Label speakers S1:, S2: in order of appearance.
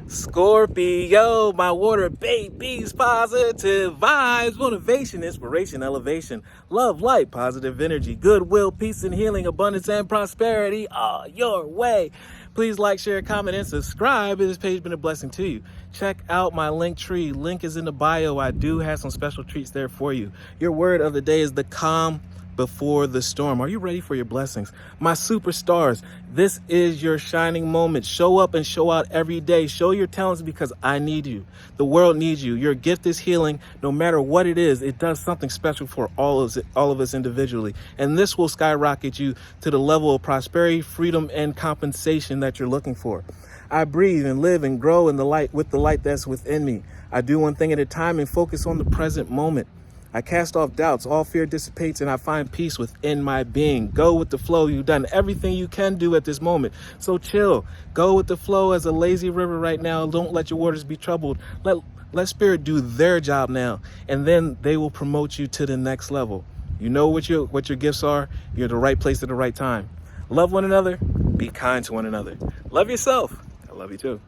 S1: Scorpio, my water babies, positive vibes, motivation, inspiration, elevation, love, light, positive energy, goodwill, peace and healing, abundance and prosperity all your way. Please like, share, comment, and subscribe. This page has been a blessing to you. Check out my LinkTree. Link is in the bio. I do have some special treats there for you. Your word of the day is the calm before the storm. Are you ready for your blessings? My superstars, this is your shining moment. Show up and show out every day. Show your talents because I need you. The world needs you. Your gift is healing. No matter what it is, it does something special for all of us individually. And this will skyrocket you to the level of prosperity, freedom, and compensation that you're looking for. I breathe and live and grow in the light with the light that's within me. I do one thing at a time and focus on the present moment. I cast off doubts, all fear dissipates, and I find peace within my being. Go with the flow. You've done everything you can do at this moment. So chill. Go with the flow as a lazy river right now. Don't let your waters be troubled. Let spirit do their job now, and then they will promote you to the next level. You know what your gifts are. You're at the right place at the right time. Love one another. Be kind to one another. Love yourself. I love you too.